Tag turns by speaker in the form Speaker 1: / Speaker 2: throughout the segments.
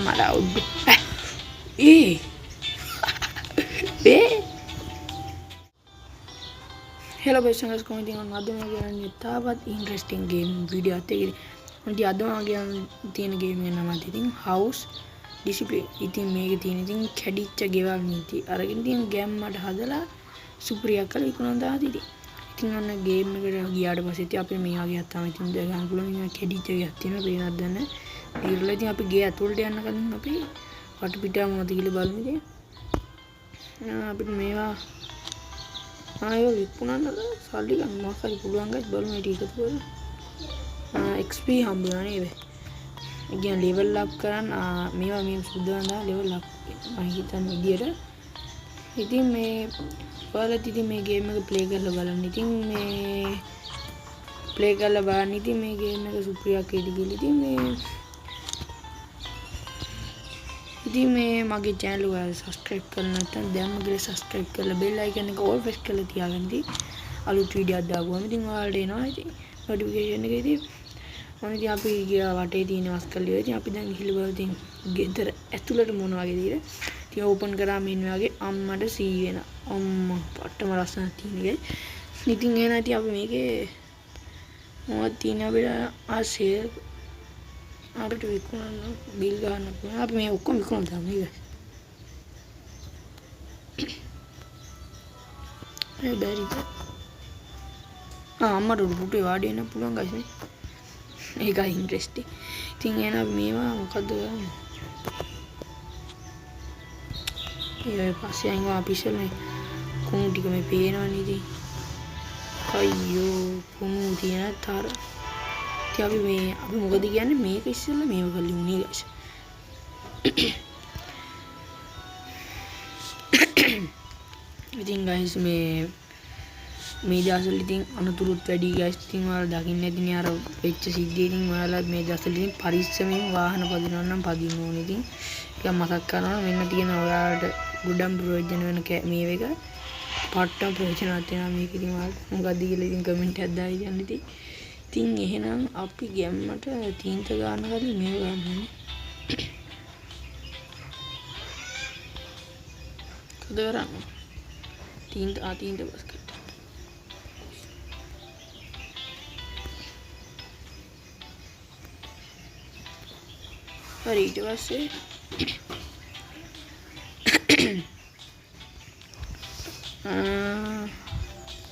Speaker 1: මලා උඩු ඒ hello guys, guys comment dengan අද මම කියන්නේ තාවත් ඉන්ටරෙස්ටිං ගේම් වීඩියෝ එකක් එකේ. ඉතින් අද මම කියන්නේ තියෙන ගේම් එක නම ඉතින් house discipline. ඉතින් මේකේ තියෙන ඉතින් කැඩිච්ච ගෙවල් නීති අරගෙන ඉතින් ගේම් මට හදලා සුප්‍රියා කරලා විකුණන දාති ඉතින්. ඉතින් ඔන්න ගේම් එකට ගියාට පස්සේ ඉතින් අපි මේ වගේ අත්තම ඉතින් ගන්න පුළුවන් මේ කැඩිච්ච ගෙයක් තියෙනවා පේනවද දන්නේ. ඊළඟ ඉතින් අපි ගේ ඇතුළට යන්න කලින් අපි වටපිටාව මොනවද කියලා බලමු ඉතින්. අපිට මේවා ආයෝ විකුණන්න සල්ලි ගන්න මොකක් හරි පුළුවන් ගස් බලමු ඊට එකතු කරලා XP හම්බ වෙනවා නේද? ඒ කියන්නේ ලෙවල් අප් කරන්න මේවා මේ සුදුවන්දා ලෙවල් අප් මම හිතන විදියට. ඉතින් මේ ඔයාලත් ඉතින් මේ ගේම් එක ප්ලේ කරලා බලන්න. ඉතින් මේ ප්ලේ කරලා බලන්න. ඉතින් මේ ගේම් එක සුප්‍රියා කේඩි කියලා ඉතින් මේ මගේ channel එක ඔයාලා subscribe කරලා නැත්නම් දැන්ම ගිහලා subscribe කරලා bell icon එක all press කරලා තියාගන්න. ඉතින් අලුත් වීඩියෝ එකක් දාපුවම ඉතින් ඔයාලට එනවා ඉතින් notification එක. ඉතින් මම ඉතින් අපි ගියා වටේ තියෙන වස්කල්ලිය. ඉතින් අපි දැන් ගිහලා බලමු ඉතින් ගෙදර ඇතුළට මොන වගේ දේද. ඉතින් ඕපන් කරාම ඉන්න වගේ අම්මට සී වෙන. අම්මා පට්ටම ලස්සනක් තියෙන එකයි. ඉතින් එහෙනම් ඉතින් අපි මේකේ මොකක්ද තියෙන අපිට ආසේ අපිට විකුණන්න බිල් ගන්න පුළුවන්. අපි මේ ඔක්කොම විකුණන්න දාමු නේද? ඒ බැරිද? අම්මට පුටේ වාඩි වෙන්න පුළුවන් guys මේ. ඒකයි ඉන්ටරෙස්ටිං. ඉතින් එහෙනම් මේවා මොකද්ද ගන්නේ? ඒ පස්සේ අයින්වා අපි ඉස්සෙල්ලා කුණු ටික මේ පේනවනේ ඉතින්. අයියෝ කුණු තියෙන තර. අපි මොකද කියන්නේ මේක ඉස්සෙල්ලා මේව කරලා උනේ guys. ඉතින් guys මේ දවස්වල ඉතින් අනතුරුත් වැඩි guys. ඉතින් ඔයාලා දකින්න ඇතිනේ අර වෙච්ච සිද්ධිය. ඉතින් ඔයාලා මේ දවස්වල ඉතින් පරිස්සමෙන් වාහන පදිනවා නම් පදින්න ඕනේ. ඉතින් ටිකක් මතක් කරනවා මෙන්න තියෙන ඔයාලට ගොඩක් ප්‍රයෝජන වෙන මේ එක පට්ටම් ප්‍රයෝජනවත් වෙනවා මේක. ඉතින් ඔයාලා මොකද්ද කියලා ඉතින් කමෙන්ට් එකක් දාලා කියන්න ඉතින්. ඉතින් එහෙනම් අපි ගැම්මට තීන්ත ගන්න කලින් මේව ගන්න ඕනේ. කද කරන්නේ? තීන්ත බස් කට්. හරි ඊට පස්සේ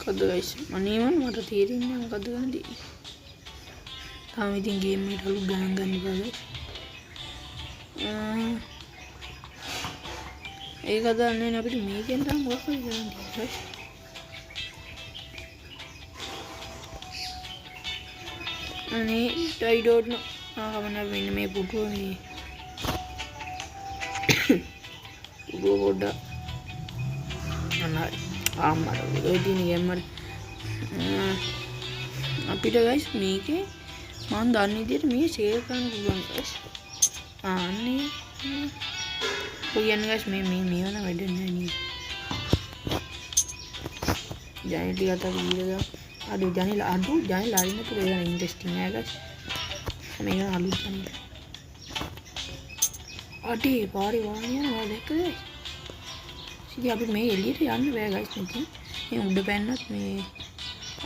Speaker 1: කද ගයිස් මනීමන් මට තේරෙන්නේ මොකද ගන්නද? තාම ඉතින් ගේම් එකට අලුත් ගණන් ගන්න බෑ. ඒක දන්නේ නැහැ අපිට මේකෙන් තමයි මොකක්ද කරන්නේ. අනේ I don't know. කමන්න මෙන්න මේ පුටුව මේ පුටුව පොඩ්ඩක් අනහරි ආම්මර ඔය දින ගේම්මර අපිට ගයිස් මේකේ මම දන්න විදිහට මේ ෂෙයාර් කරන්න පුළුවන් guys. අනේ ඔයයන් guys මේ වන වැඩ නෑ නේද? ජනේල් ටිකත් අපි ඊළඟ අඩු ජනේල් අරින්න පුළුවන්. ඒක ඉන්ටරෙස්ටිං නෑ guys. මේක අලුත් ජනේල්. අඩේ පාරේ වාහනේ යනවා දැක්කද? ඉතින් අපි මේ එළියට යන්න බෑ guys. ඉතින් මේ උඩ පැන්නත් මේ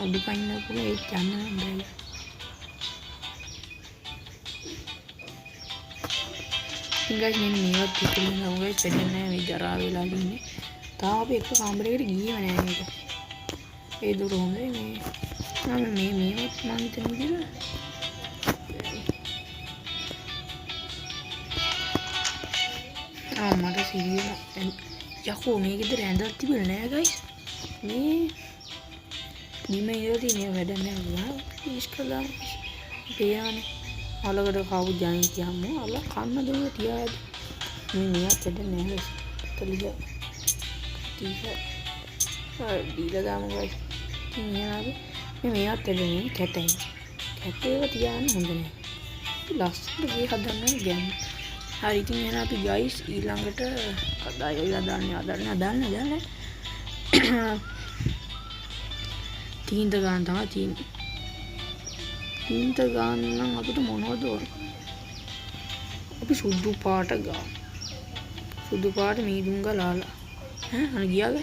Speaker 1: උඩ පයින්න පුළුවන් ඒක යන්න බෑ. guys මෙන්න මේවත් පිටින් නෝ guys වෙන්නේ නැහැ මේ ජරා වෙලා ඉන්නේ. තාම අපි එක කාමරයකට ගියේ නැහැ මේක. ඒ දුර හොඳයි මේ. මේවත් මම හිතන විදිහට මට සිරියන යකෝ මේක ඉතින් ඇඳක් තිබුණේ නැහැ guys. මේ බිම ඉඳලා තියෙන වැඩ නැහැ. ෆිනිෂ් කළා. පේයානේ අලකට කවු ජානි කියමු අල කන්න දෙන්න තියාද මේ නියත් දෙන්න නැහැ තලිය දීලා දාමු guys. නියාද මේවත් දෙන්නේ කැටයි කැටේව තියාන්න හොඳ නැහැ. ලස්සනට ගේ හදන්න ගෑම්. හරි ඉතින් එහෙනම් අපි guys ඊළඟට කදාය දාන්න තීන්ත ගන්න තමයි තියෙන්නේ. තීන්ත ගන්න නම් අපිට මොනවද ඕන? අපි සුදු පාට ගා. සුදු පාට මීදුම් ගාලා. අන ගියාද?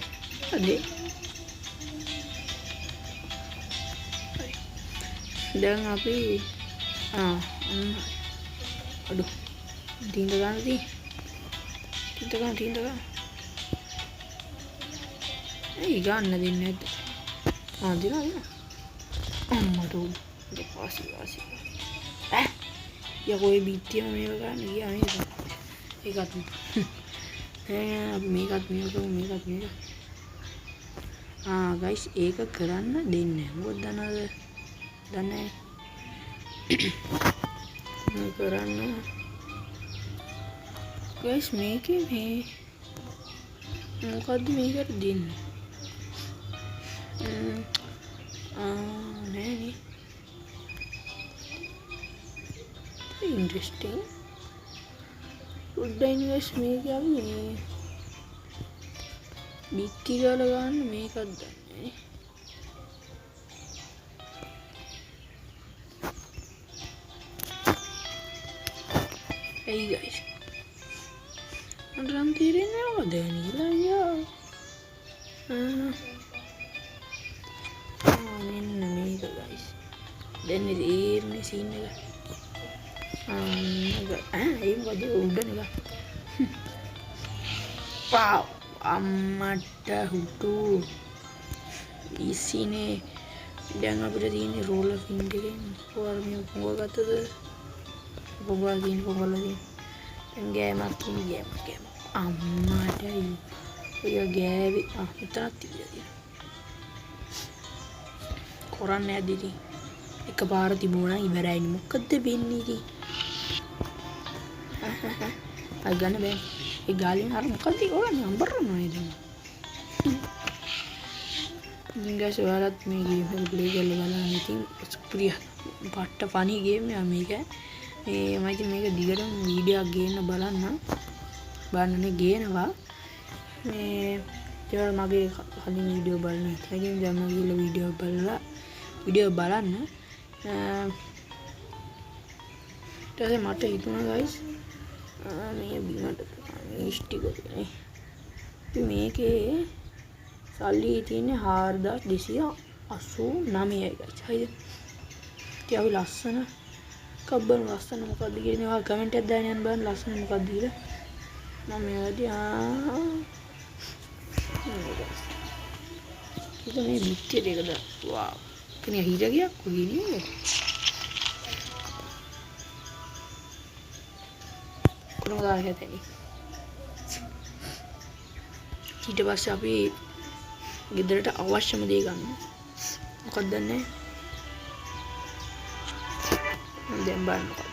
Speaker 1: අදේ. දැන් අපි අඩු තීන්ද ගන්න තීන්ද ගන්න. ඒ ගන්න දෙන්නේ නැද්ද? දිනවා. අම්මට පාසි. යකෝ ඒ බීත්තියම මේක ගන්න ගියා මේක. ඒකත් අපි මේකත් ගයිස් ඒක කරන්න දෙන්නේ නැහැ. මොකද දන්නේ කරන්න ගයිස් මේකේ මේ මොකද්ද මේකට දෙන්නේ? නෑනේ. ඉන්ට්‍රෙස්ටිං. උඩින් ගයිස් මේක අපි බිත්ති ගාලා ගන්න මේකක් දන්නේ. Hey guys, I'm tearing now. Then guys. Then it is me scene. Wow, amata hutu. Isine දැන් අපිට තියෙන්නේ roller fin එකෙන් කොහොම මේ පුවගත්තද පුවගලින් දැන් ගෑමක් අම්මට ඔය ගෑවි හිතක් තියලා කරන්නේ නැද්ද ඉතින් එකපාර තිබුණා ඉවරයි මොකද්ද වෙන්නේ ඉතින් අය ගන්න බෑ ඒ ගාලින් අර මොකද්ද කරන්නේ අම්බරනවා නේද ඉතින් guys ඔයාලත් මේ ගේම් එක ප්ලේ කරලා බලන්න ඉතින් සුපිරිය පට්ට ෆනි ගේම් එක මේක මේ මම ඉතින් මේක දිගටම වීඩියෝ එකක් ගේන්න බලන්නේ ගේනවා මේ ඒවල මගේ කලින් වීඩියෝ බලන්න ඉතින් දැන් මම ගිහලා වීඩියෝ බලන්න ඊට පස්සේ මට හිතුණා guys මේ බිමට ඉස්ටි කරන්නේ ඉතින් මේකේ සල්ලි තියෙන්නේ 4289යි guys හරිද ඉතින් අපි ලස්සන කබ්බන් ලස්සන මොකද්ද කියන්නේ ඔයාලා කමෙන්ට් එකක් දාන්න යන්න බලන්න ලස්සන මොකද්ද කියලා මම මේවදී ඉතින් මේ පිටිය දෙකද වාව් කෙනෙක් හිර ගියක් කොහේ නේ කොහොමද ආයෙත් ඊට පස්සේ අපි ගෙදරට අවශ්‍යම දේ ගන්න මොකක්ද දන්නේ දැන් බලන්න මොකක්ද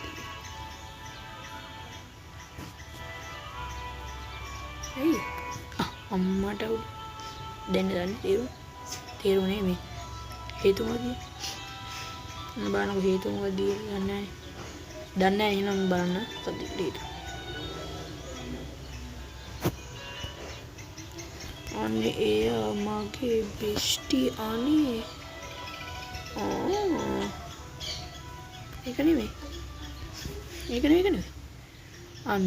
Speaker 1: ඇයි අම්මට දැන් තේරුනේ මේ හේතු මොකද බලන්න හේතු මොකද දන්නේ නැහැ එහෙනම් බලන්න මොකද හේතු අනේ ඒ මගේ බෙස්ටි අනේ ඒක නෙමෙයි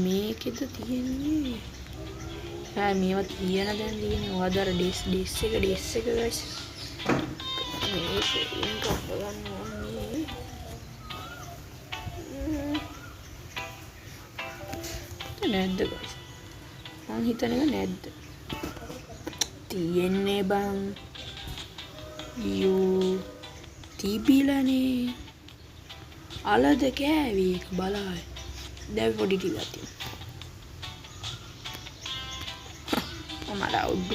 Speaker 1: මේකෙද තියෙන්නේ මේවා තියෙන දැන් තියෙන්නේ මොකද අර ඩිස් එක guys මේක ඉන්ක බලන්න ඕනේ නැද්ද guys මං හිතන්නේ නැද්ද තියෙන්නේ බං යෝ තිබිලානේ අලද කෑවි එක බලයි දැන් පොඩි ටිකක් තියෙනවා මම අවුඩ්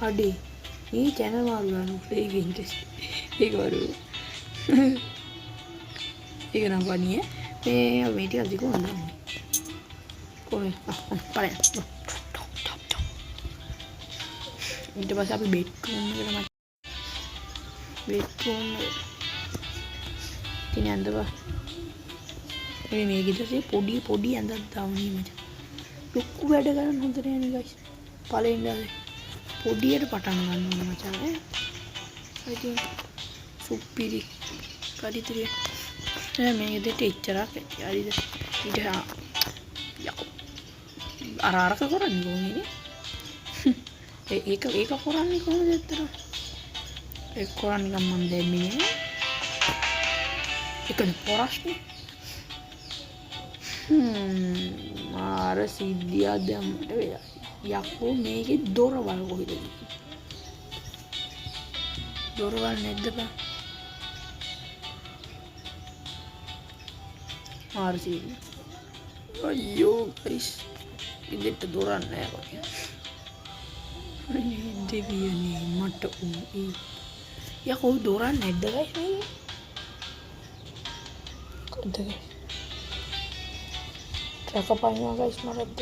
Speaker 1: අඩේ මේ channel මාරු ගන්න ඒක ඉන්ට්‍රෙස්ට් ඒක වරු ඒක නම් වණිය මේ ටික අධික වුණා කොහේ පරේ ඊට පස්සේ අපි බෙඩ්රූම් එකට ඉතින් ඇඳවා මේක ඉතින් පොඩි ඇඳක් දාන්නේ මචං ලොකු වැඩ කරන්න හොඳ නෑනේ guys පළවෙනි දවසේ පොඩියට පටන් ගන්න ඕන මචං ඉතින් සුප්පිරි කරිතරිය මේක දෙට එච්චරක් ඇති හරිද ඊට අරාරක කරන්නේ කොහොමනේ ඒක කරන්නේ කොහොමද ඇත්තට ඒක කරන්නේ නිකන් මම දැම්මේ නෑ ඒකනේ ප්‍රශ්නේ මාර සිද්ධියක් දැම්මට වෙලා යකෝ මේකේ දොරවල් කොහෙද දොරවල් නැද්ද බං මාර සිද්ධිය අයියෝ ගයිස් ඉදෙට දොරක් නෑ වගේ දෙවියනේ මට යකෝ දොරක් නැද්ද ගයිස් මේ කොහෙද රකපයින්වා ගයිස් මරද්ද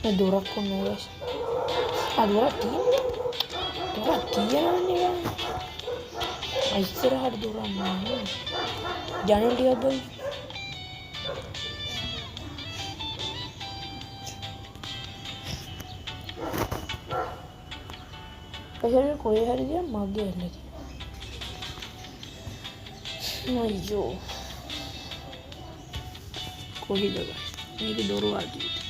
Speaker 1: මේ දොරක් කොන්නේ ගයිස් දොරක් තියෙනවනේ ඉස්සරහට දොරක් නෑ ජනෙල් ටිකක් බලන්න පහළ කොහේ හරි ගියා මගේ ඇල්ලේ අයියෝ කොහෙද ගයිස් මේක දොරවල් තියෙන්නේ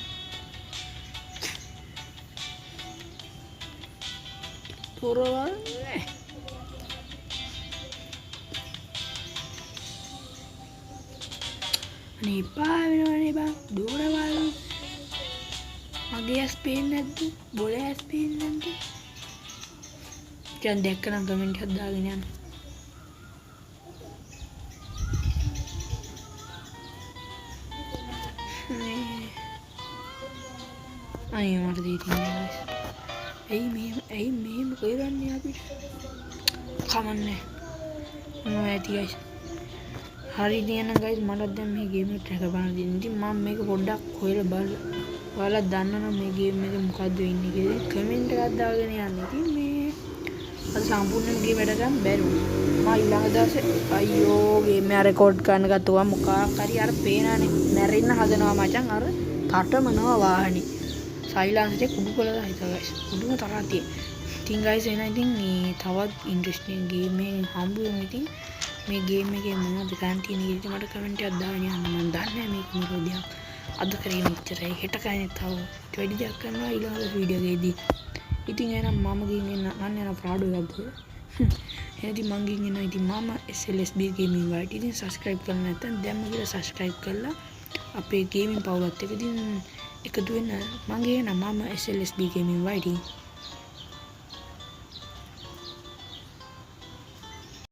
Speaker 1: දොරවල් නෑ අනේ පාවෙනවනේ බං දොරවල් මගේ ඇස් පේන්නේ නැද්ද බොලේ ඇස් පේන්නේ නැද්ද දැන් දැක්කනම් කමෙන්ට් එකක් දාගෙන යන්න අනේ මට දෙන්නේ ඇයි මෙහෙම කරන්නේ අපිට කමන්නේ මොනවා ඇති ගයිස් හරි දිනන ගයිස් මට දැන් මේ ගේම් එක ට්‍රැක බලන්න දෙන්න ඉතින් මම මේක පොඩ්ඩක් හොයලා බලලා ඔයාලා දන්නවනම් මේ ගේම් එක මොකද්ද වෙන්නේ කියලා කමෙන්ට් එකක් දාගෙන යන්න ඉතින් මේ අද සම්පූර්ණ ගේම් වැඩ ගන්න බැරුණා මම ඊළඟ දවසේ අයියෝ ගේම් එක රෙකෝඩ් කරන්න ගත්තා මොකක් හරි අර පේනානේ මැරෙන්න හදනවා මචං අර තටමනවා වාහනේ සයිලන්ස් එක කුඩු කළා හිතා ගයිස් කුඩුම තරහ තියෙන ඉතින් ගයිස් එන ඉතින් මේ තවත් ඉන්ට්‍රෙස්ටිං ගේම් එකකින් හම්බ වෙමු ඉතින් මේ ගේම් එකේ මොනවද ගන්න තියෙන්නේ කියලා මට කමෙන්ට් එකක් දාගෙන යන්න මම දන්නේ මේක මොකද දෙයක් අද කරේ මෙච්චරයි හෙට කන්නේ තව වැඩි දෙයක් කරනවා ඊළඟ වීඩියෝ එකේදී ඉතින් එහෙනම් මම ගිහින් එන්න යන ප්‍රාඩෝ එකක් බලන්න එහෙනම් මම ගිහින් එනවා ඉතින් මම SLSB gaming වලට ඉතින් subscribe කරලා නැත්නම් දැම්ම කියලා subscribe කරලා අපේ ගේමින් පවුලත් එක්ක ඉතින් එකතු වෙන්න මම ගේන මම SLSB gaming වලට